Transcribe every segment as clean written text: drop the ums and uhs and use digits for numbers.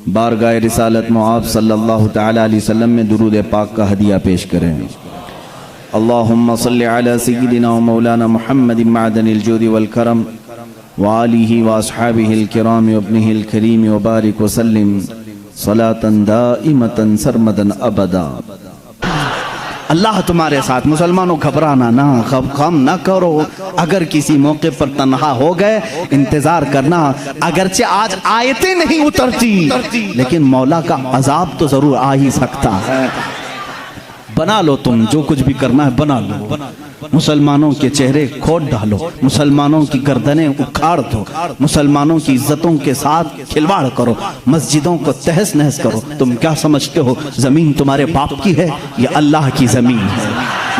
बारगाह रिसालत मुआब सल्लल्लाहु तआला अलैहि वसल्लम में दुरूद पाक का हदिया पेश करें। अल्लाहुम्मा सल्लि अला सय्यिदिना व मौलाना मुहम्मदिन मअदनिल जूदि वल करम व आलिहि व अस्हाबिहिल किराम व इब्निहिल करीम व बारिक व सल्लिम सलातन दाइमतन सरमदन अबदा। अल्लाह तुम्हारे साथ। मुसलमानों घबराना ना, गम ना करो। अगर किसी मौके पर तन्हा हो गए इंतजार करना। अगरचे आज आयतें नहीं उतरती लेकिन मौला का अजाब तो जरूर आ ही सकता है। बना लो, तुम जो कुछ भी करना है बना लो। मुसलमानों के चेहरे खोद डालो, मुसलमानों की गर्दनें उखाड़ दो, मुसलमानों की इज्जतों के साथ खिलवाड़ करो, मस्जिदों को तहस नहस करो। तुम क्या समझते हो जमीन तुम्हारे बाप की है? ये अल्लाह की जमीन है,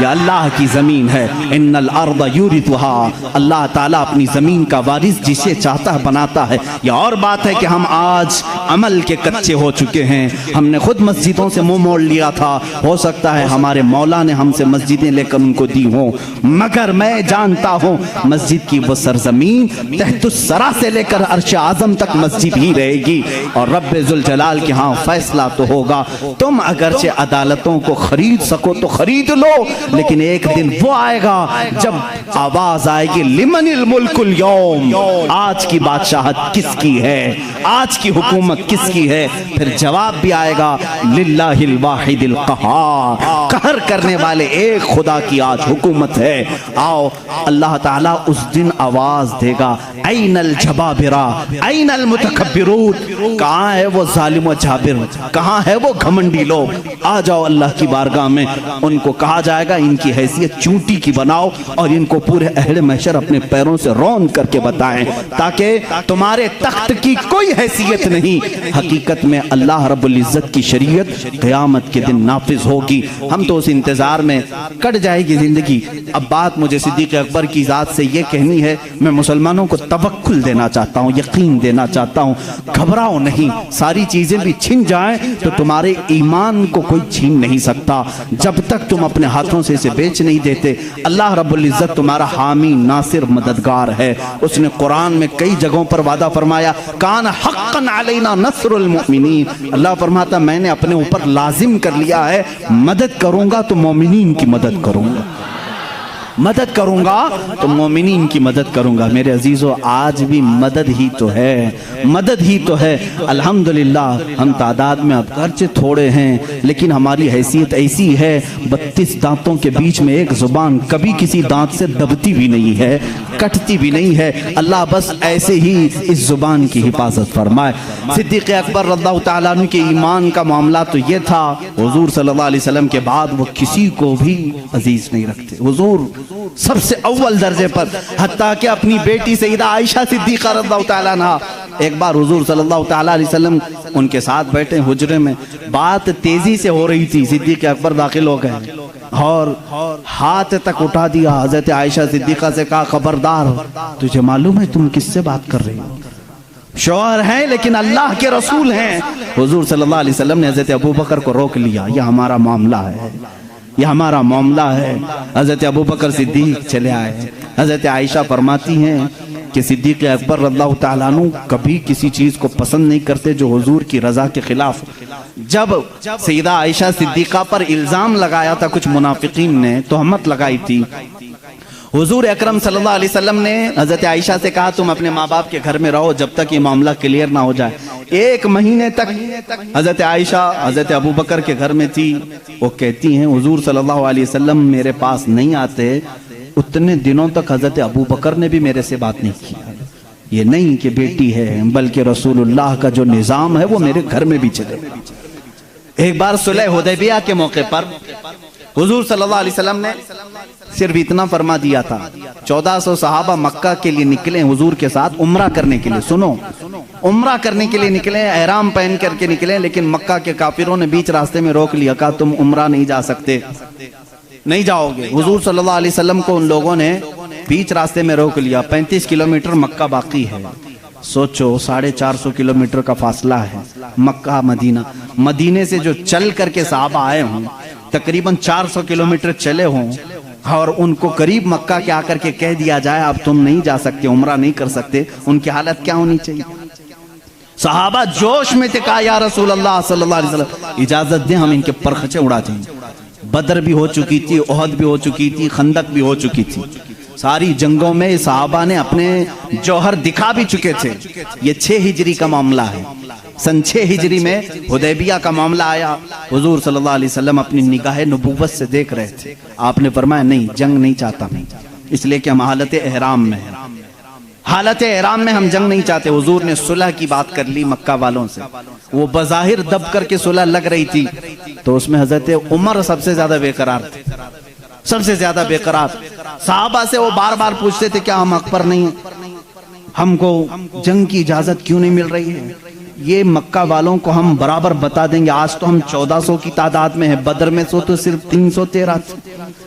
ये अल्लाह की जमीन है। इन्नल अर्द युरिथुहा, अल्लाह ताला अपनी जमीन का वारिस जिसे चाहता है बनाता है। यह और बात है कि हम आज अमल के कच्चे हो चुके हैं। हमने खुद मस्जिदों से मुंह मोड़ लिया था। हो सकता है हमारे मौला ने हमसे मस्जिदें लेकर उनको दी हो, मगर मैं जानता हूँ मस्जिद की वो सरजमीन तहतुस्सरा से लेकर अर्श आजम तक मस्जिद ही रहेगी और रब्बे जुल जलाल के यहाँ फैसला तो होगा। तुम अगरचे अदालतों को खरीद सको तो खरीद लो, लेकिन एक दिन वो आएगा जब आवाज आएगी लिमनिल मुल्कुल यौम, आज की बादशाहत किसकी है, आज की हुकूमत किसकी है। फिर जवाब भी आएगा लिल्लाहिल वाहिदिल कहार, कहर करने वाले एक खुदा की आज हुकूमत है। आओ, अल्लाह ताला उस दिन आवाज देगा ऐनल जबाबिरा ऐनल मुतकब्बिरून, कहाँ है वो जालिम व जाबिर, कहाँ है वो घमंडी लोग। आ जाओ अल्लाह की बारगाह में। उनको कहा जाएगा इनकी हैसियत चूंटी की बनाओ और इनको पूरे अहले महशर अपने पैरों से रौन करके बताएं, ताकि तुम्हारे तख्त की कोई हैसियत नहीं। हकीकत में अल्लाह रब्बुल इज्जत की शरीयत क़यामत के दिन नाफिज होगी। हम तो उस इंतजार में कट जाएगी जिंदगी। अब बात मुझे सिद्दीक़ अकबर की ज़ात से ये कहनी है, मैं मुसलमानों को तवक्कुल देना चाहता हूँ, यकीन देना चाहता हूँ। घबराओ नहीं, सारी चीज़ें भी छिन जाएं तो तुम्हारे ईमान को कोई छीन नहीं सकता जब तक तुम अपने हाथों से इसे बेच नहीं देते। अल्लाह रब्बुल इज्जत तुम्हारा हामी नासिर मददगार है। उसने कुरान में कई जगहों पर वादा फरमाया, कान हक़्क़न अलैना नस्रुल मुमिनीन। अल्लाह फरमाता मैंने अपने ऊपर लाजिम कर लिया है, मदद करूंगा तो मोमिनीन की मदद करूंगा, मदद करूंगा तो मोमिनीन की मदद करूंगा। मेरे अजीजों, आज भी मदद ही तो है, मदद ही तो है। अल्हम्दुलिल्लाह हम तादाद में अब खर्चे थोड़े हैं, लेकिन हमारी हैसियत ऐसी है 32 दांतों के बीच में एक जुबान कभी किसी दांत से दबती भी नहीं है, कटती भी नहीं है। अल्लाह बस ऐसे ही इस जुबान की हिफाजत फरमाए। सिद्दीक़ अकबर रज़ियल्लाहु ताला अन्हु के ईमान का मामला तो ये था, हुजूर सल्लल्लाहु अलैहि वसल्लम के बाद वो किसी को भी अजीज नहीं रखते। हुजूर सबसे अव्वल दर्जे पर, हत्ता कि अपनी बेटी सईदा आयशा सिद्दीक़ा रज़ियल्लाहु ताला अन्हा, एक बार हुजूर सल्लल्लाहु ताला अलैहि वसल्लम उनके साथ बैठे हुजरे में, बात तेजी से हो रही थी। सिद्दीक़ अकबर दाखिल हो गए और हाथ तक उठा दिया। हजरत आयशा सिद्दीक़ा से कहा, खबरदार, तुझे मालूम है तुम किससे बात कर रही हो? शौहर हैं लेकिन अल्लाह के रसूल हैं। हुजूर सल्लल्लाहु अलैहि वसल्लम ने हजरत अबू बकर को रोक लिया, यह हमारा मामला है, यह हमारा मामला है। हजरत अबू बकर सिद्दीक चले आए। हजरत आयशा फरमाती हैं कि सिद्दीक़ अकबर रज़ियल्लाहु ताला अन्हु कभी किसी चीज़ को पसंद नहीं करते जो हुजूर की रज़ा के खिलाफ। जब सईदा आयशा सिद्दीक़ा पर इल्ज़ाम लगाया था कुछ मुनाफिकीन ने, तोहमत लगाई थी, हुजूर अकरम सल्लल्लाहु अलैहि वसल्लम ने हजरत आयशा से कहा तुम अपने माँ बाप के घर में रहो जब तक ये मामला क्लियर ना हो जाए। 1 महीने तक हजरत आयशा हजरत अबू बकर के घर में थी। वो कहती हैं हुजूर सल्लल्लाहु अलैहि वसल्लम मेरे पास नहीं आते, उतने दिनों तक हजरत अबू बकर ने भी मेरे से बात नहीं की। ये नहीं कि बेटी है, बल्कि रसूलुल्लाह का जो निज़ाम है वो मेरे घर में भी चले। एक बार सुलह हुदैबिया के मौके पर हुजूर सल्लल्लाहु अलैहि वसल्लम ने सिर्फ इतना फरमा दिया था, 1400 सहाबा मक्का के लिए निकले हुजूर के साथ उम्रा करने के लिए। सुनो, उम्रा करने के लिए निकले, एहराम पहन करके निकले, लेकिन मक्का के काफिरों ने बीच रास्ते में रोक लिया, कहा तुम उम्रा नहीं जा सकते, नहीं जाओगे। हुजूर सल्लल्लाहु अलैहि वसल्लम को उन लोगों ने बीच रास्ते में रोक लिया। 35 किलोमीटर मक्का बाकी है। सोचो 450 किलोमीटर का फासला है मक्का मदीना। मदीने से जो चल करके साहबा आए हों, तकरीबन 400 किलोमीटर चले हों, और उनको करीब मक्का के आकर के कह दिया जाए अब तुम नहीं जा सकते, उम्रा नहीं कर सकते, उनकी हालत क्या होनी चाहिए? सहाबा जोश में थे, कहा या रसूल अल्लाह सल्लल्लाहु अलैहि वसल्लम इजाजत दें, हम इनके परखचे उड़ा दें। बदर भी हो चुकी थी, ओहद भी हो चुकी थी, खंदक भी हो चुकी थी, सारी जंगों में सहाबा ने अपने जौहर दिखा भी चुके थे। ये 6 हिजरी का मामला है। सन 6 हिजरी में हुदैबिया का मामला आया। हुजूर सल्लल्लाहु अलैहि वसल्लम अपनी निगाह नबूवत से देख रहे थे। आपने फरमाया नहीं, जंग नहीं चाहता मैं, इसलिए कि हम हालत एहराम में हैं, हालत एहराम में हम जंग नहीं चाहते। हुजूर ने सुलह की बात कर ली मक्का वालों से, वो बज़ाहिर दब करके सुलह लग रही थी, तो उसमें हजरत उमर सबसे ज्यादा बेकरार थे, सबसे ज्यादा बेकरार। साहबा से वो बार बार पूछते थे क्या हम हक पर नहीं, हमको जंग की इजाजत क्यों नहीं मिल रही है? ये मक्का वालों को हम बराबर बता देंगे, आज तो हम 1400 की तादाद में है, बदर में तो सिर्फ 313 थे।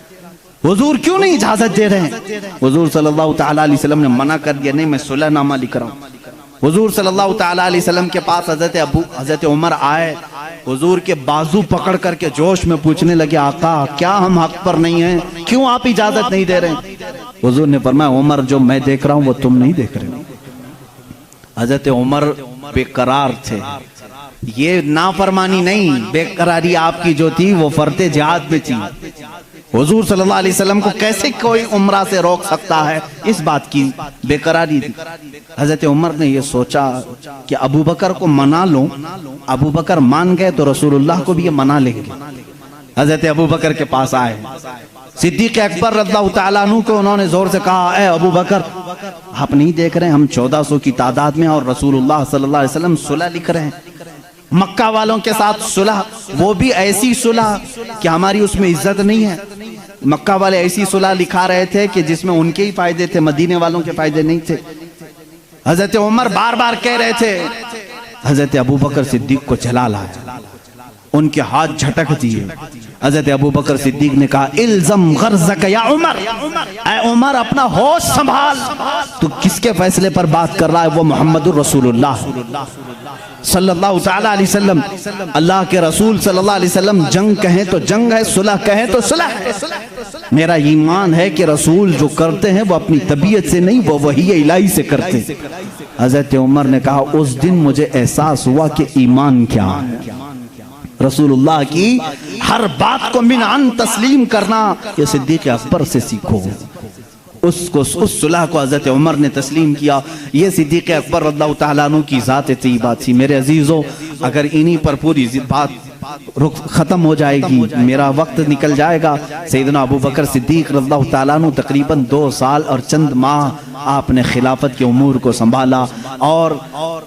हुजूर क्यों नहीं इजाजत दे रहे हैं? हुजूर सल्लल्लाहु ताला अलैहि वसल्लम ने मना कर दिया, नहीं मैं सुलहनामा लिख रहा हूँ। हुजूर सल्लल्लाहु ताला अलैहि वसल्लम के पास हजरत उमर आए, हुजूर के बाजू पकड़ करके जोश में पूछने लगे, आका क्या हम हक पर नहीं हैं, क्यों आप इजाजत नहीं दे रहे? हुजूर ने फरमाया, उमर जो मैं देख रहा हूँ वो तुम नहीं देख रहे। हजरत उमर बेकरार थे। ये नाफरमानी नहीं, बेकरारी आपकी जो थी वो फर्ते जिहाद में थी। हुजूर सल्लल्लाहु अलैहि वसल्लम को कैसे कोई उम्रा से रोक सकता है, इस बात की बेकरारी थी। हजरत उमर ने ये सोचा कि अबू बकर को मना लो, अबू बकर मान गए तो रसूलुल्लाह को भी ये मना लेंगे। हजरत अबू बकर के पास आए, सिद्दीक अकबर रज़ियल्लाहु ताला अन्हु को उन्होंने जोर से कहा, ए अबू बकर आप नहीं देख रहे हम 1400 की तादाद में और रसूलुल्लाह सल्लल्लाहु अलैहि वसल्लम सुलह लिख रहे हैं मक्का वालों के साथ, सुलह वो भी ऐसी सुलह कि हमारी उसमें इज्जत नहीं है। मक्का वाले ऐसी सुलह लिखा रहे थे कि जिसमें उनके ही फायदे थे, मदीने वालों के फायदे नहीं थे। हजरत उमर बार बार कह रहे थे, हजरत अबू बकर सिद्दीक को चला लाया, उनके हाथ झटक दिए। हजरत अबू बकर सिद्दीक ने कहा, इल्ज़म गर्ज़क या उमर, ऐ उमर अपना होश संभाल, तू किसके फैसले पर बात कर रहा है? वो मोहम्मदुर रसूलुल्लाह सल्लल्लाहु ताला अलैहि वसल्लम, अल्लाह के रसूल सल्लल्लाहु अलैहि वसल्लम जंग कहें तो जंग है, सुलह कहें तो सुलह है। मेरा ईमान है कि रसूल जो करते हैं वो अपनी तबीयत से नहीं, वो वही इलाही से करते हैं। हजरत उमर ने कहा, उस दिन मुझे एहसास हुआ कि ईमान क्या है। रसूलुल्लाह की हर बात को मिनान तस्लीम करना ये सिद्दीक अकबर से सीखो। उसको उस सुलह को हजरत उमर ने तस्लीम किया। ये सिद्दीक अकबर रज़ियल्लाहु ताला अन्हु की ज़ात तय्यबा थी। मेरे अजीजों, अगर इन्हीं पर पूरी बात रुक खत्म हो जाएगी, मेरा वक्त निकल जाएगा। सैयदना अबू बकर सिद्दीक रज़ियल्लाहु ताला अन्हु तकरीबन 2 साल और चंद माह आपने खिलाफत के उमूर को संभाला और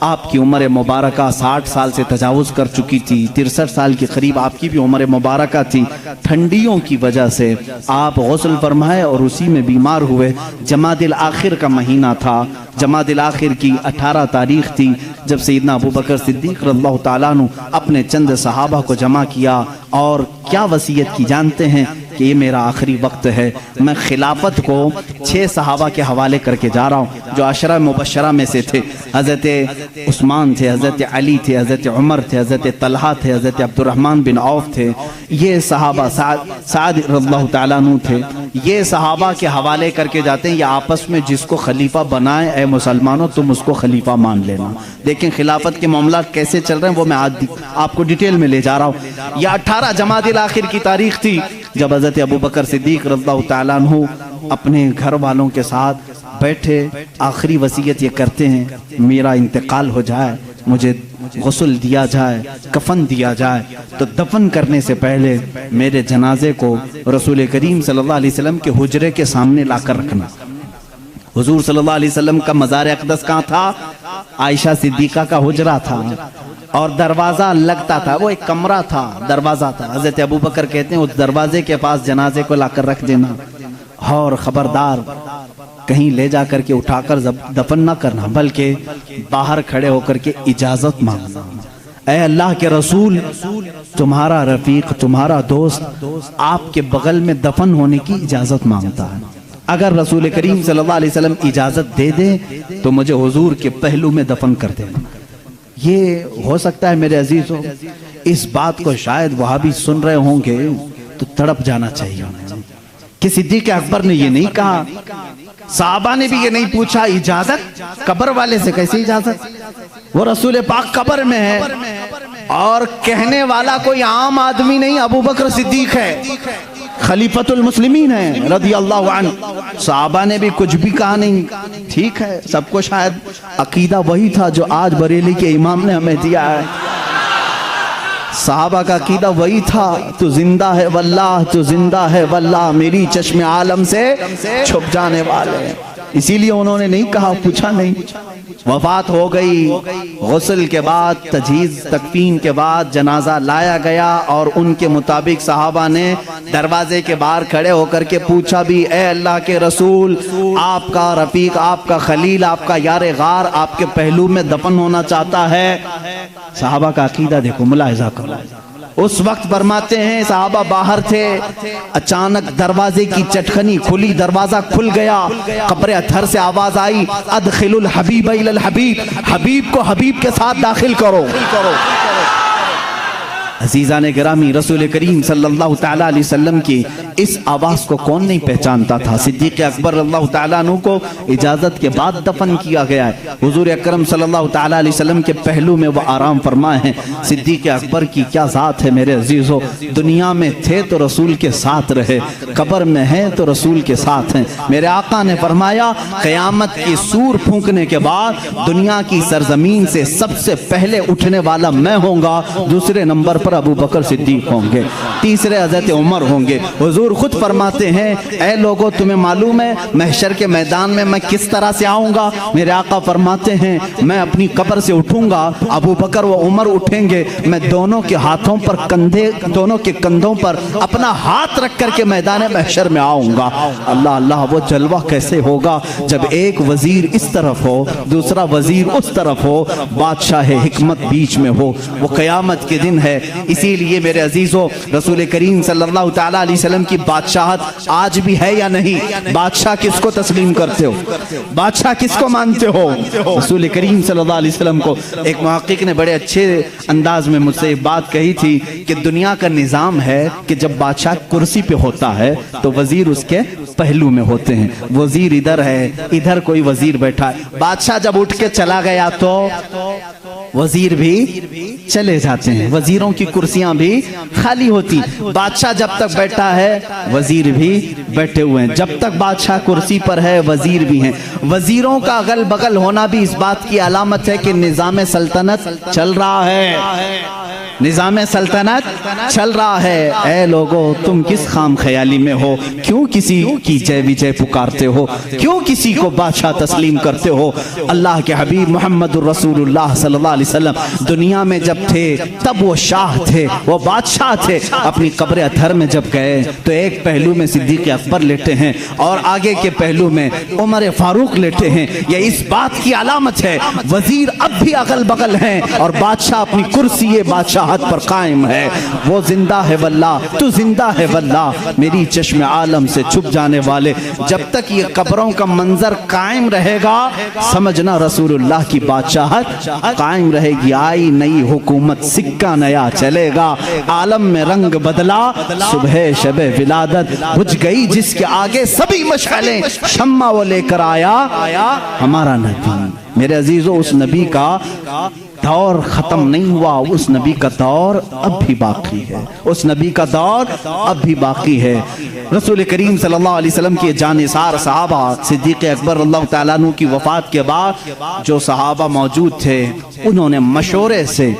आपकी उम्र मुबारका 60 साल से तजावुज कर चुकी थी। 63 साल के करीब आपकी भी उम्र मुबारका थी। ठंडियों की वजह से आप गुस्ल फरमाए और उसी में बीमार हुए। जमादिल आखिर का महीना था, जमादिल आखिर की 18 तारीख थी जब सैयदना अबू बकर सिद्दीक रज़ियल्लाहु ताला अन्हु अपने चंद सहाबा को जमा किया और क्या वसीयत की जानते हैं कि ये मेरा आखिरी वक्त है। मैं खिलाफत को 6 सहाबा के हवाले करके जा रहा हूँ जो अशरा मुबशरा में से थे। हज़रत उस्मान थे, हज़रत अली थे, हज़रत उमर थे, हज़रत तलहा थे, हज़रत अब्दुर्रहमान बिन औफ थे। ये सहाबा साद रज़ियल्लाहु ताला अन्हु थे। ये सहाबा के हवाले करके जाते हैं, ये आपस में जिसको खलीफा बनाए, ऐ मुसलमानों तुम उसको खलीफा मान लेना। देखें खिलाफत के मामला कैसे चल रहे हैं, वो मैं आज आपको डिटेल में ले जा रहा हूँ। यह 18 जमादिल आखिर की तारीख थी जब हज़रत अबू बकर सिद्दीक रज़ियल्लाहु ताला अन्हु अपने घर वालों के साथ बैठे आखिरी वसीयत ये करते हैं, मेरा इंतकाल हो जाए, मुझे गुस्ल दिया जाए, कफन दिया जाए, तो दफन करने से पहले मेरे जनाजे को रसूल करीम सल्लल्लाहु अलैहि वसल्लम के हुजरे के सामने लाकर रखना। हुजूर सल्लल्लाहु अलैहि वसल्लम का मज़ार अक़दस कहाँ था? आयशा सिद्दीका का हुजरा था और दरवाजा लगता था, वो एक कमरा था, दरवाजा था। हज़रत अबू बकर कहते हैं उस दरवाजे के पास जनाजे को लाकर रख देना और खबरदार कहीं ले जा करके उठाकर दफन ना करना, बल्कि बाहर खड़े होकर के इजाजत मांगना। ऐ अल्लाह के रसूल, तुम्हारा रफीक, तुम्हारा दोस्त आपके बगल में दफन होने की इजाजत मांगता है। अगर रसूल करीम सल्लल्लाहु अलैहि वसल्लम इजाजत दे दे तो मुझे हुजूर के पहलू में दफन कर देना। ये हो सकता है मेरे अजीजों, इस बात को शायद वहां भी सुन रहे होंगे तो तड़प जाना चाहिए कि सिद्दीक अकबर ने ये नहीं कहा, साहबा ने भी ये नहीं पूछा इजाजत, कब्र वाले से कैसे इजाजत? वो रसूल पाक कब्र में है और कहने वाला कोई आम आदमी नहीं, अबू बकर सिद्दीक है, खलीफतुल मुस्लिमीन है रज़ी अल्लाहु अन्हु। सहाबा ने भी कुछ भी कहा नहीं, ठीक है, सबको शायद अकीदा वही था जो आज बरेली के इमाम ने हमें दिया है। सहाबा का अकीदा वही था, तू जिंदा है वल्लाह, तू जिंदा है वल्लाह, मेरी चश्मे आलम से छुप जाने वाले। इसीलिए उन्होंने नहीं कहा, पूछा नहीं। वफात हो गई, गुस्ल के बाद, तजहीज़ तकफीन के बाद जनाजा लाया गया और उनके मुताबिक सहाबा ने दरवाजे के बाहर खड़े होकर के पूछा भी, ए अल्लाह के रसूल, आपका रफीक, आपका खलील, आपका यार गार आपके पहलू में दफन होना चाहता है। सहाबा का अकीदा देखो, मुलाहिजा करो। उस वक्त फरमाते हैं सहाबा बाहर थे, अचानक दरवाजे की चटखनी खुली, दरवाजा खुल गया, कब्र अथर से आवाज आई, अदखिलुल हबीब इलल हबीब, हबीब को हबीब के साथ दाखिल करो। अजीज़ान गिरामी, रसूल करीम सल्लल्लाहु तआला अलैहि वसल्लम की इस आवाज़ को कौन नहीं पहचानता था। सिद्दीक़ अकबर रज़ियल्लाहु तआला अन्हु को इजाज़त के बाद दफन किया गया है। हुज़ूर अकरम सल्लल्लाहु तआला अलैहि वसल्लम के पहलू में वह आराम फरमाए हैं। सिद्दीक़ अकबर की क्या ज़ात है मेरे अजीज़ों, दुनिया में थे तो रसूल के साथ रहे, कब्र में हैं तो रसूल के साथ हैं। मेरे आका ने फरमाया, क़यामत की सूर फूंकने के बाद दुनिया की सरजमीन से सबसे पहले उठने वाला मैं होऊंगा, दूसरे नंबर पर अबू बकर सिद्दीक होंगे, तीसरे हज़रत उमर होंगे। हुजूर खुद फरमाते हैं, ऐ लोगों तुम्हें मालूम है महशर के मैदान में मैं किस तरह से आऊँगा। मेरे आका फरमाते हैं, मैं अपनी कब्र से उठूँगा, अबू बकर व उमर उठेंगे, मैं दोनों के हाथों पर कंधे, दोनों के कंधों पर अपना हाथ रख करके मैदान महशर में आऊँगा। अल्लाह अल्लाह, वो जलवा कैसे होगा जब एक वजीर इस तरफ हो, दूसरा वजीर उस तरफ हो, बादशाह हिकमत बीच में हो। वो क़यामत के दिन है। इसीलिए मेरे अजीजों, रसूल करीम सल्लल्लाहु तआला अलैहि वसल्लम की बादशाहत आज भी है या नहीं? बादशाह किसको तस्लीम करते हो? बादशाह किसको मानते हो? रसूल करीम सल्लल्लाहु अलैहि वसल्लम को एक मुहक्किक ने बड़े अच्छे अंदाज में मुझसे एक बात कही थी कि दुनिया का निज़ाम है कि जब बादशाह कुर्सी पे होता है तो वजीर उसके पहलू में होते हैं। वजीर इधर है, इधर कोई वजीर बैठा है। बादशाह जब उठ के चला गया तो वजीर भी चले जाते हैं, वजीरों की कुर्सियां भी खाली होती। बादशाह जब तक बैठा है वजीर भी बैठे हुए हैं, जब तक बादशाह कुर्सी पर है वजीर भी हैं। वजीरों का अगल बगल होना भी इस बात की अलामत है कि निज़ाम सल्तनत चल रहा है, निज़ाम सल्तनत चल रहा है। ऐ लोगों, तुम किस खाम ख्याली में हो? क्यों किसी की जय विजय पुकारते हो? क्यों किसी को बादशाह तस्लीम करते हो? अल्लाह के हबीब मोहम्मदुर रसूलुल्लाह सल्लल्लाहु अलैहि वसल्लम दुनिया में जब थे तब वो शाह थे, वो बादशाह थे। अपनी कब्र अथर में जब गए तो एक पहलू में सिद्दीक़ अकबर लेटे हैं और आगे के पहलू में उमर फारूक लेटे हैं। ये इस बात की अलामत है वजीर अब भी अगल बगल हैं और बादशाह अपनी कुर्सी बादशाह पर कायम है। वो जिंदा है वल्लाह, तू जिंदा है वल्लाह, मेरी चश्मे आलम से छुप जाने वाले। जब तक ये कब्रों का मंजर कायम रहेगा समझना रसूलुल्लाह की बादशाहत कायम रहेगी। आई नई हुकूमत, सिक्का नया चलेगा, आलम में रंग बदला, सुबह शबे विलादत बुझ गई जिसके आगे सभी मशालें, शम्मा वो लेकर आया हमारा नबी। मेरे अजीजों, उस नबी का दौर खत्म नहीं हुआ, उस नबी का दौर अब भी बाकी है, उस नबी का दौर अब भी बाकी है। रसूल करीम सल्लल्लाहु अलैहि वसल्लम के जानिसार सहाबा सिद्दीक़ अकबर रज़ियल्लाहु तआला अन्हु की वफ़ात के बाद जो सहाबा मौजूद थे उन्होंने मशवरे से,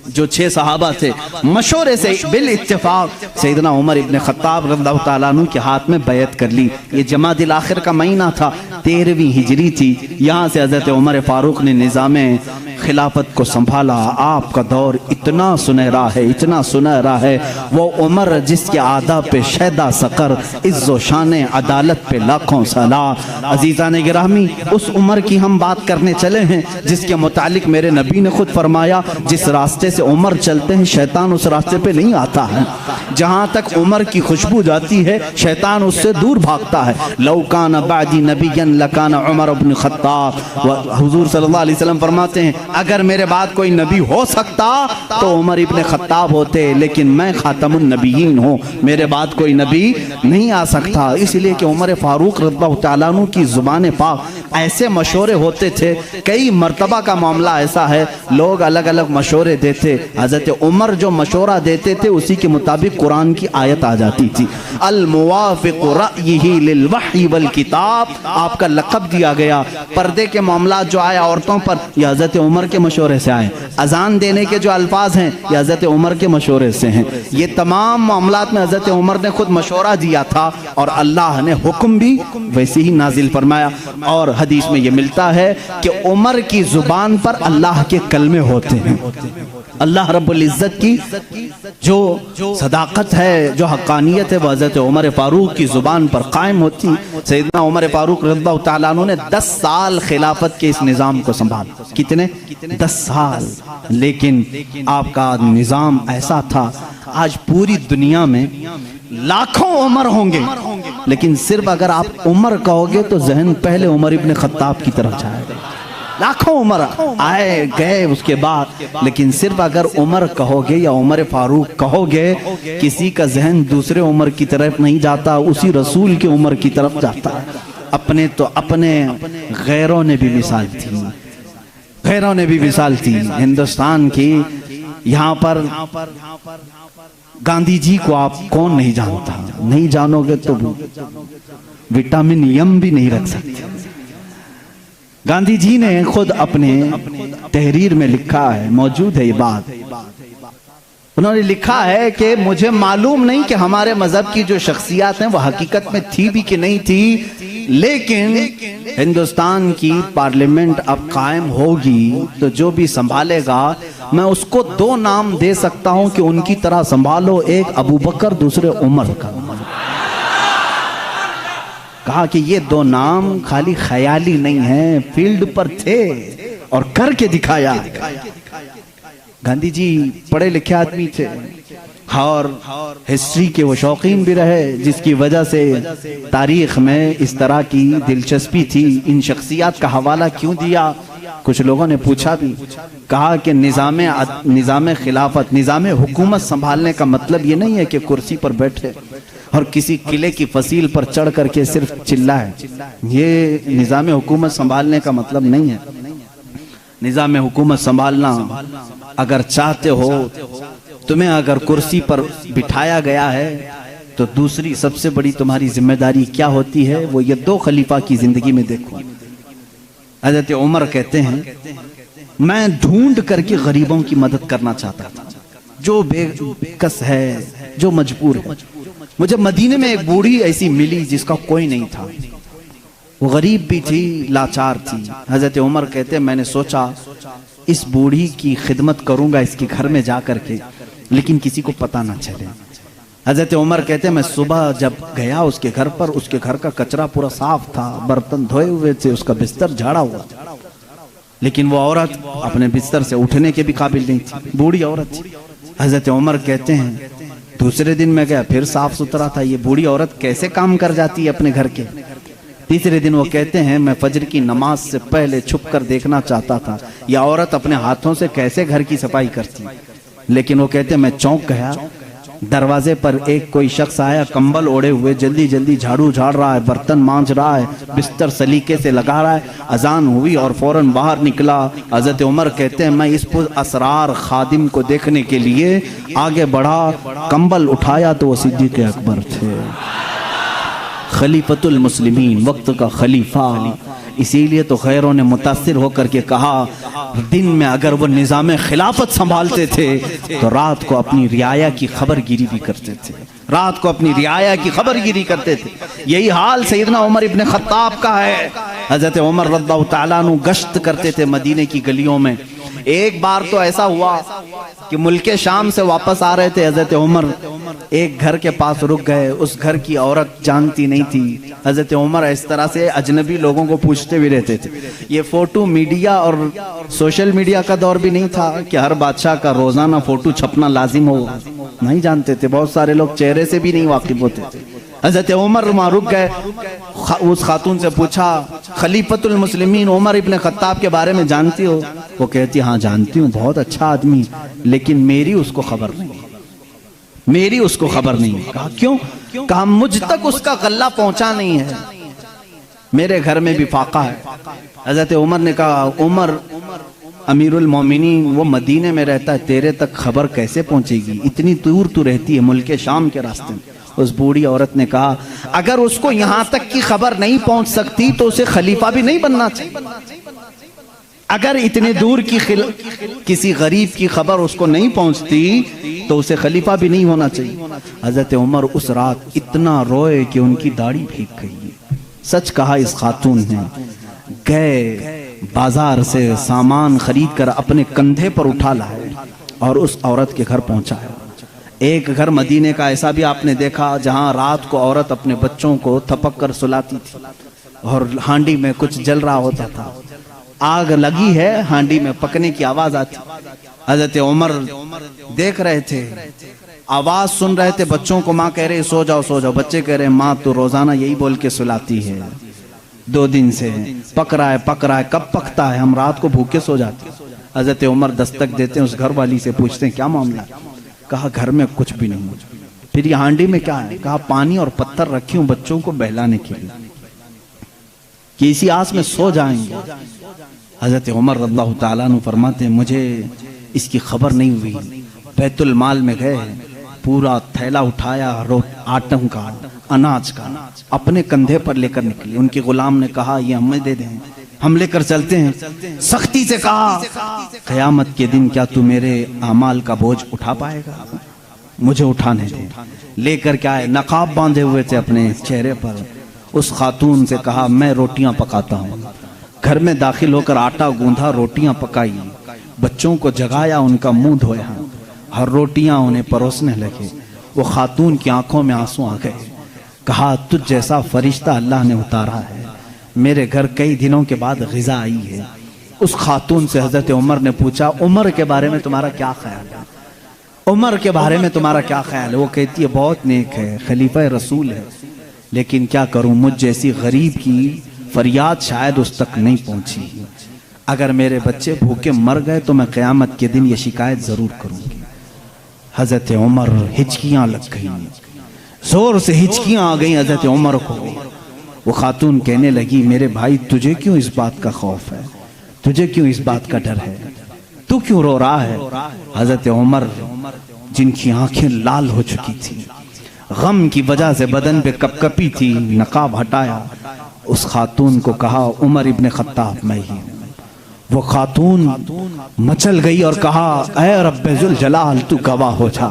जो 6 सहाबा थे, मशवरे से बिल इत्तेफाक सैयदना उमर इब्न खत्ताब रज़ियल्लाहु तआला अन्हु के हाथ में बैत कर ली। ये जमादिल आखिर का महीना था, 13वीं हिजरी थी। यहाँ से हज़रत उमर फारूक ने निज़ामे खिलाफत को संभाला। आपका दौर इतना सुनहरा है, इतना सुनहरा है, वो उमर जिसके आदाब पे शैदा सकर, इज्जो शान अदालत पे लाखों सलाम। अजीज़ान गिरामी, उस उमर की हम बात करने चले हैं जिसके मुतालिक मेरे नबी ने खुद फरमाया, जिस रास्ते से उमर चलते हैं शैतान उस रास्ते पे नहीं आता है। जहाँ तक उमर की खुशबू जाती है शैतान उससे दूर भागता है। लौ कान बादी नबिय्यन लकान उमर इब्न खत्ताब। हुजूर सल्लल्लाहु अलैहि वसल्लम फरमाते हैं, अगर मेरे बाद कोई नबी हो सकता तो उमर इब्न खत्ताब होते, लेकिन मैं खातमुन नबिय्यीन हूँ, मेरे बाद कोई नबी नहीं आ सकता। इसलिए कि उमर फारूक रज़ियल्लाहु तआला अन्हु की ज़ुबान पाक ऐसे मशवरे होते थे। कई मर्तबा का मामला ऐसा है, लोग अलग अलग मशवरे देते, हजरत उमर जो मशवरा देते थे उसी के मुताबिक कुरान की आयत आ जाती थी। अल मुवाफिक़ु रअयिही लिल वही वल किताब, आपका लक़ब दिया गया। पर्दे के मामला जो आए औरतों पर, यह हजरत उमर के मशवरे से आए। अजान देने के जो अल्फाज हैं यह हजरत उमर के मशवरे से हैं। ये तमाम मामलात में हजरत उमर ने खुद मशवरा दिया था और अल्लाह ने हुक्म भी वैसे ही नाजिल फरमाया। और हदीस में ये मिलता है कि उमर की जुबान पर अल्लाह के कलमे होते हैं। अल्लाह रब्बुल इज्जत की जो सदाकत है, जो हक्कानियत है, वह हज़रत उमर फारूक की ज़ुबान पर कायम होती। सैयदना उमर फारूक रज़ियल्लाहु तआला अन्हु ने 10 साल खिलाफत के इस निज़ाम को संभाला। कितने? 10 साल। लेकिन आपका निज़ाम ऐसा था, आज पूरी दुनिया में लाखों उमर होंगे, लेकिन सिर्फ अगर आप उमर कहोगे तो जहन पहले उमर इब्न खत्ताब की तरफ जाएगा। लाखों उमर आए गए उसके बाद, लेकिन सिर्फ अगर उमर कहोगे या उमर फारूक कहोगे, किसी का जहन दूसरे उमर की तरफ नहीं जाता, उसी रसूल के उमर की तरफ जाता है। अपने तो अपने, गैरों ने भी मिसाल थी, गैरों ने भी मिसाल थी हिंदुस्तान की। यहाँ पर गांधी जी को आप कौन नहीं जानता? नहीं जानोगे तो विटामिन यम भी नहीं रख सकते। गांधी जी ने खुद अपने तहरीर में लिखा है, मौजूद है ये बात, उन्होंने लिखा है कि मुझे मालूम नहीं कि हमारे मजहब की जो शख्सियात हैं वो हकीकत में थी भी कि नहीं थी, लेकिन हिंदुस्तान की पार्लियामेंट अब कायम होगी तो जो भी संभालेगा मैं उसको 2 नाम दे सकता हूं कि उनकी तरह संभालो, एक अबू बकर, दूसरे उमर का। कहा कि ये 2 नाम खाली ख्याली नहीं है, फील्ड पर थे और करके दिखाया। गांधी जी पढ़े लिखे आदमी थे और हिस्ट्री के वो शौकीन भी रहे, जिसकी वजह से तारीख में इस तरह की दिलचस्पी थी। इन शख्सियात का हवाला क्यों दिया? कुछ लोगों ने पूछा भी, कहा कि निज़ाम खिलाफत, निज़ाम हुकूमत संभालने का मतलब ये नहीं है कि कुर्सी पर बैठे और किसी किले की फसील पर चढ़ करके सिर्फ चिल्लाए। ये निज़ाम हुकूमत संभालने का मतलब नहीं है। निज़ाम हुकूमत संभालना अगर चाहते हो, तुम्हें अगर कुर्सी पर बिठाया गया है तो दूसरी सबसे बड़ी तुम्हारी जिम्मेदारी क्या होती है, वो ये 2 खलीफा की जिंदगी में देखो। हज़रत उमर कहते हैं, मैं ढूंढ करके गरीबों की मदद करना चाहता था, जो बेकस है, जो मजबूर है। मुझे मदीने में एक बूढ़ी ऐसी मिली जिसका कोई नहीं था, वो गरीब भी थी, लाचार थी। हज़रत उमर कहते हैं, मैंने सोचा इस बूढ़ी की खिदमत करूंगा इसके घर में जा करके, लेकिन किसी को पता ना चले। हज़रत उमर कहते हैं, मैं सुबह जब गया उसके घर पर, उसके घर का कचरा पूरा साफ था, बर्तन धोए हुए थे, उसका बिस्तर झाड़ा हुआ, लेकिन वो औरत अपने बिस्तर से उठने के भी काबिल नहीं थी, बूढ़ी औरत थी। हज़रत उमर कहते हैं, दूसरे दिन मैं गया, फिर साफ सुथरा था। ये बूढ़ी औरत कैसे काम कर जाती है अपने घर के? तीसरे दिन वो कहते हैं, मैं फजर की नमाज से पहले छुप कर देखना चाहता था यह औरत अपने हाथों से कैसे घर की सफाई करती, लेकिन वो कहते हैं मैं चौंक गया। दरवाजे पर एक कोई शख्स आया, कंबल ओढ़े हुए, जल्दी जल्दी झाड़ू झाड़ रहा है, बर्तन मांज रहा है, बिस्तर सलीके से लगा रहा है। अजान हुई और फौरन बाहर निकला। हज़रत उमर कहते हैं, मैं इस पुर असरार खादिम को देखने के लिए आगे बढ़ा, कंबल उठाया तो वो सिद्दीक़ अकबर थे, खलीफतुल मुस्लिमीन, वक्त का खलीफा। इसीलिए तो खैरों ने मुतासिर होकर के कहा, दिन में अगर वो निज़ाम खिलाफत संभालते थे तो रात को अपनी रियाया की खबरगिरी भी करते थे, रात को अपनी रियाया की खबरगिरी करते थे। यही हाल सैयदना उमर इब्न खत्ताब का है। हज़रत उमर रज़ियल्लाहु तआला अन्हु गश्त करते थे मदीने की गलियों में। एक बार तो ऐसा हुआ कि मुल्के शाम से वापस आ रहे थे हज़रत उमर, एक घर के पास रुक गए। उस घर की औरत जानती नहीं थी। हज़रत उमर इस तरह से अजनबी लोगों को पूछते भी रहते थे। ये फोटो मीडिया और सोशल मीडिया का दौर भी नहीं था कि हर बादशाह का रोजाना फोटो छपना लाजिम हो, नहीं जानते थे। बहुत सारे लोग चेहरे से भी नहीं वाकिफ होते थे। हज़रत उमर वहाँ रुक गए, उस खातून से पूछा, खलीफतुल मुस्लिमीन उमर इब्न खत्ताब के बारे में जानती हो? वो कहती हाँ जानती हूँ, बहुत अच्छा आदमी, लेकिन मेरी उसको खबर नहीं, मेरी उसको खबर नहीं। कहा क्यों? कहा मुझ तक उसका गल्ला पहुंचा नहीं है। मेरे घर में भी फाका है। हजरत उमर ने कहा, उमर अमीरुल मोमिनीन वो मदीने में रहता है, तेरे तक खबर कैसे पहुंचेगी? इतनी दूर तू रहती है, मुल्क शाम के रास्ते में। उस बूढ़ी औरत ने कहा, अगर उसको यहां तक की खबर नहीं पहुंच सकती तो उसे खलीफा भी नहीं बनना चाहिए। अगर इतने दूर की किसी गरीब की खबर उसको नहीं पहुंचती तो उसे खलीफा भी नहीं होना चाहिए। हजरत उमर उस रात इतना रोए कि उनकी दाढ़ी भीग गई। सच कहा इस खातून ने, गए बाजार से सामान खरीद कर अपने कंधे पर उठा लाए और उस औरत के घर पहुंचा है। एक घर मदीने का ऐसा भी आपने देखा जहां रात को औरत अपने बच्चों को थपक कर सुलाती थी और हांडी में कुछ जल रहा होता था। आग लगी है, हांडी में पकने की आवाज आती। हजरत उमर देख रहे थे, आवाज सुन रहे थे, बच्चों को माँ कह रहे सो जाओ सो जाओ। बच्चे कह रहे माँ तो रोजाना यही बोल के सुलाती है, 2 दिन से पक रहा है, कब पकता है? हम रात को भूखे सो जाते। हजरत उमर दस्तक देते हैं, उस घर वाली से पूछते हैं क्या मामला? कहा घर में कुछ भी नहीं। फिर ये हांडी में क्या है? कहा पानी और पत्थर रखी हूं बच्चों को बहलाने के लिए, कि इसी आस में सो जाएंगे। हजरत उमर रज़ियल्लाहु ताला अन्हु फरमाते हैं, मुझे इसकी खबर नहीं हुई। बैतुल माल में गए, पूरा थैला उठाया आटों का, अनाज का, अपने कंधे पर लेकर निकले। उनके गुलाम ने कहा ये हमें दे दें, हम लेकर चलते हैं। सख्ती से कहा, क़यामत के दिन क्या तू मेरे अमाल का बोझ उठा पाएगा? मुझे उठाने दे। लेकर क्या है, नकाब बांधे हुए थे अपने चेहरे पर। उस खातून से कहा मैं रोटियां पकाता हूँ। घर में दाखिल होकर आटा गूंधा, रोटियां पकाई, बच्चों को जगाया, उनका मुंह धोया, हर रोटियां उन्हें परोसने लगे। वो खातून की आंखों में आंसू आ गए। कहा तुझ जैसा फरिश्ता अल्लाह ने उतारा है, मेरे घर कई दिनों के बाद ग़िज़ा आई है। उस खातून से हजरत उमर ने पूछा, उमर के बारे में तुम्हारा क्या ख्याल है? उमर के बारे में तुम्हारा क्या ख्याल है? वो कहती है बहुत नेक है, खलीफा रसूल है, लेकिन क्या करूं, मुझ जैसी गरीब की फरियाद शायद उस तक नहीं पहुंची। अगर मेरे बच्चे भूखे मर गए तो मैं क़यामत के दिन ये शिकायत जरूर करूंगी। हजरत उमर हिचकियां लग गई, जोर से हिचकियां आ गई हजरत उमर को। वो खातून कहने लगी, मेरे भाई तुझे क्यों इस बात का खौफ है? तुझे क्यों इस बात का डर है? तू क्यों रो रहा है? हजरत उमर जिनकी आंखें लाल हो चुकी थी, गम की वजह से बदन पे कपकपी थी, नकाब हटाया। उस खातून को कहा, उमर इब्ने खत्ताब मैं ही हूं। वो खातून मचल गई और कहा, ऐ रब्बे जुल जलाल तू गवाह हो जा,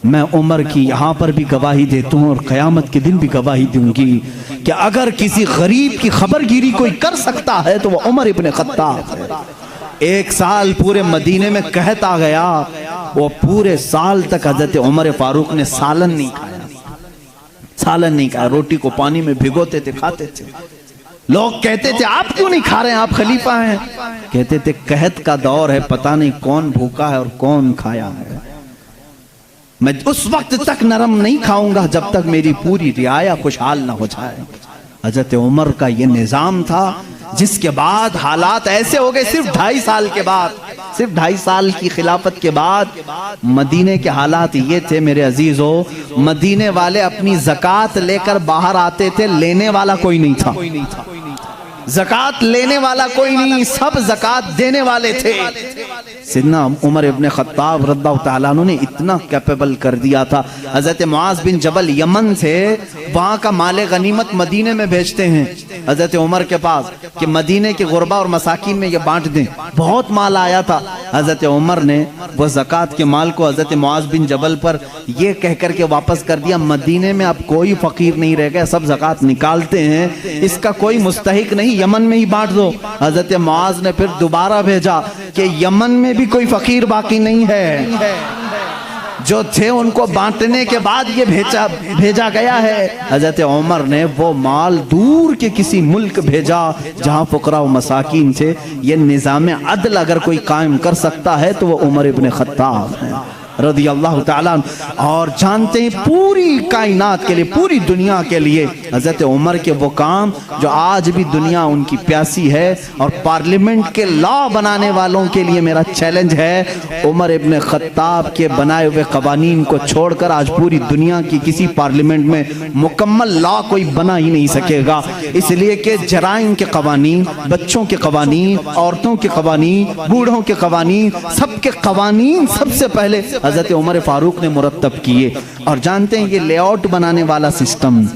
मैं उमर की यहाँ पर भी गवाही देता हूँ और क़यामत के दिन भी गवाही दूंगी कि अगर किसी गरीब की खबरगिरी कोई कर सकता है तो वो उमर इब्ने खत्ताब है। 1 साल पूरे मदीने में कहता गया, वो पूरे साल तक हजरत उमर फारूक ने सालन नहीं खाया, सालन नहीं खाया, रोटी को पानी में भिगोते थे, खाते थे। लोग कहते थे आप क्यों नहीं खा रहे हैं, आप खलीफा हैं? कहते थे कहत का दौर है, पता नहीं कौन भूखा है और कौन खाया है। मैं उस वक्त तक नरम नहीं खाऊंगा जब तक मेरी पूरी रियाया खुशहाल ना हो जाए। हजरत उमर का ये निजाम था, जिसके बाद हालात ऐसे हो गए। सिर्फ 2.5 साल के बाद, सिर्फ 2.5 साल की खिलाफत के बाद मदीने के हालात ये थे मेरे अजीजों, मदीने वाले अपनी ज़कात लेकर बाहर आते थे, लेने वाला कोई नहीं था। ज़कात लेने वाला कोई नहीं, सब ज़कात देने वाले थे। सिद्दीक़ उमर इब्ने खत्ताब रज़ियल्लाहु ताला अन्हु ने इतना कैपेबल कर दिया था। हज़रत मुआज़ बिन जबल यमन से वहाँ का माले गनीमत मदीने में भेजते हैं हज़रत उमर के पास कि मदीने के गुरबा और मसाकिन में ये बांट दें। बहुत माल आया था। हज़रत उमर ने वो ज़कात के माल को हज़रत मुआज़ बिन जबल पर ये कह कर के वापस कर दिया, मदीने में अब कोई फ़कीर नहीं रह गया, सब ज़कात निकालते हैं, इसका कोई मुस्तहिक नहीं, यमन में ही बांट दो। हज़रत मुआज़ ने फिर दोबारा भेजा कि यमन में भी कोई फकीर बाकी नहीं है, जो थे उनको बांटने के बाद ये भेजा गया है। हजरत उमर ने वो माल दूर के किसी मुल्क भेजा जहां फुकरा व मसाकीन थे। ये निज़ाम अदल अगर कोई कायम कर सकता है तो वो उमर इब्ने खत्ताब है। रज़ी अल्लाह ताला अन्हु। और जानते हैं पूरी कायनात के लिए, पूरी दुनिया के लिए हज़रत उमर के वो काम जो आज भी दुनिया उनकी प्यासी है। और पार्लियामेंट के लॉ बनाने वालों के लिए मेरा चैलेंज है, उमर इब्न खत्ताब के बनाए हुए कवानीन को छोड़कर आज पूरी दुनिया की किसी पार्लियामेंट में मुकम्मल लॉ कोई बना ही नहीं सकेगा। इसलिए कि जराइम के कवानीन, बच्चों के कवानीन, औरतों के कवानीन, बूढ़ों के कवानीन, सबके कवानीन सबसे पहले हजरत उमर फारूक ने मुरत्तब किए। और जानते हैं ये लेआउट बनाने वाला सिस्टम,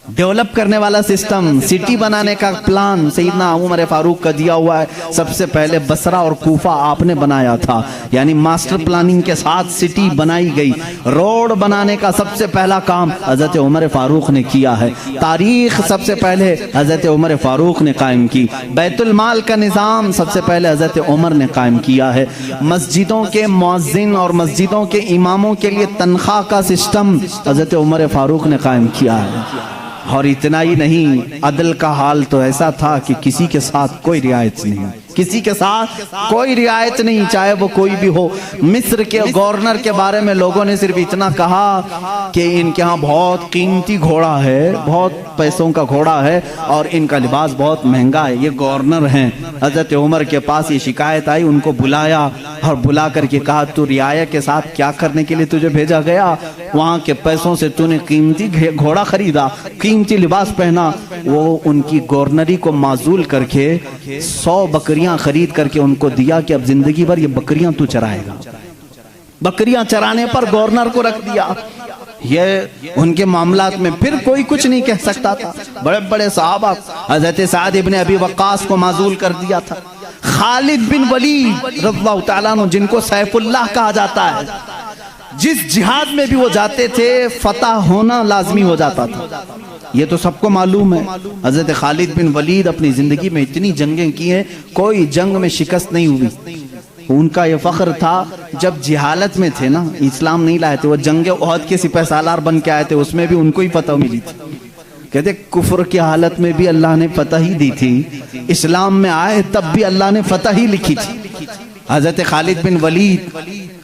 डेवलप करने वाला सिस्टम, सिटी बनाने का प्लान सैयदना उमर फारूक का दिया हुआ है। सबसे पहले बसरा और कूफा आपने बनाया था, यानी मास्टर प्लानिंग के साथ सिटी बनाई गई। रोड बनाने का सबसे पहला काम हजरत उमर फारूक ने किया है। तारीख सबसे पहले हजरत उमर फारूक ने कायम की। बैतुल माल का निज़ाम सबसे पहले हजरत उमर ने कायम किया है। मस्जिदों के मुअज्जिन और मस्जिदों के इमामों के लिए तनख्वाह का सिस्टम हजरत उमर फारूक ने कायम किया है। और इतना ही नहीं, अदल का हाल तो ऐसा था कि किसी के साथ कोई रियायत नहीं, किसी के साथ कोई रियायत नहीं, चाहे वो कोई भी हो। मिस्र के गवर्नर के बारे में लोगों ने सिर्फ इतना कहा कि इनके यहाँ बहुत कीमती घोड़ा है, बहुत पैसों का घोड़ा है और इनका लिबास बहुत महंगा है। ये गवर्नर हैं। हजरत उमर के पास ये शिकायत आई, उनको बुलाया और बुला करके कहा, तू रियाया के साथ क्या करने के लिए तुझे भेजा गया? वहाँ के पैसों से तूने कीमती घोड़ा खरीदा, कीमती लिबास पहना। वो उनकी गवर्नरी को माजूल करके 100 बकरियां खरीद करके उनको दिया कि अब जिंदगी भर ये बकरियां तू चराएगा। बकरियां चराने पर गवर्नर को रख दिया। ये उनके मामलात में फिर कोई कुछ नहीं कह सकता था। बड़े बड़े सहाबा, हजरत साद इब्न अबी वक्कास को माजूल कर दिया था। खालिद बिन वलीद रज़ियल्लाहु ताला अन्हु, जिनको सैफुल्लाह कहा जाता है, जिस जिहाद में भी वो जाते थे फतह होना लाजमी हो जाता था। ये तो सबको मालूम है। हजरत खालिद बिन वलीद अपनी जिंदगी में इतनी जंगें की हैं, कोई जंग में शिकस्त नहीं हुई। उनका ये फख्र था, जब जिहालत में थे ना, इस्लाम नहीं लाए थे, वो जंगे उहद के सिपह सालार बन के आए थे, उसमें भी उनको ही फतह मिली थी। कहते कुफ्र की हालत में भी अल्लाह ने फतह ही दी थी, इस्लाम में आए तब भी अल्लाह ने फतह ही लिखी थी। हजरत खालिद बिन वलीद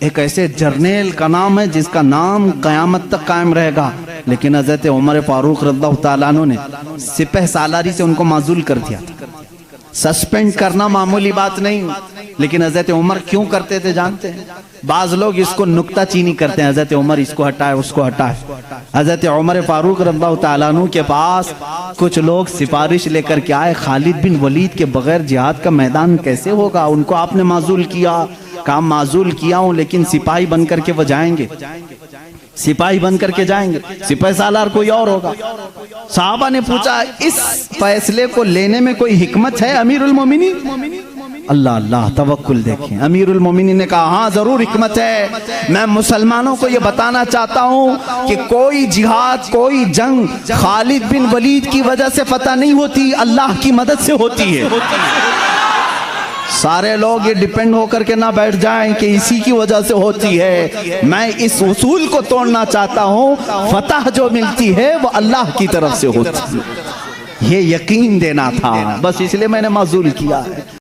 एक ऐसे जर्नेल का नाम है जिसका नाम कयामत तक कायम रहेगा। लेकिन हजरत उमर फारूक रज़ियल्लाहु ताला अन्हु ने सिपह सालारी से उनको माजूल कर दिया। सस्पेंड करना मामूली बात नहीं, लेकिन हजरत उमर क्यों करते थे जानते हैं? बाज लोग इसको नुक्ताचीनी करते हैं, हजरत उमर इसको हटाए उसको हटाए। हजरत उमर फारूक रज़ियल्लाहु ताला अन्हु के पास कुछ लोग सिफारिश लेकर के आए, खालिद बिन वलीद के बगैर जिहाद का मैदान कैसे होगा? उनको आपने माजूल किया। काम माजूल किया हूं, लेकिन सिपाही बन करके वो जाएंगे, सिपाही बन करके जाएंगे, सिपाही सालार कोई और होगा। साहबा ने पूछा, इस फैसले को लेने में कोई हिकमत है अमीरुल मोमिनीन? अल्लाह अल्लाह, तवक्कुल देखें। अमीरुल मोमिनीन ने कहा, हाँ जरूर हिकमत है। मैं मुसलमानों को यह बताना चाहता हूँ कि कोई जिहाद, कोई जंग खालिद बिन वलीद की वजह से फतह नहीं होती, अल्लाह की मदद से होती है। सारे लोग ये डिपेंड होकर के ना बैठ जाएं कि इसी की वजह से होती है। मैं इस उसूल को तोड़ना चाहता हूँ, फतह जो मिलती है वो अल्लाह की तरफ से होती है। ये यकीन देना था, बस इसलिए मैंने माजूल किया है।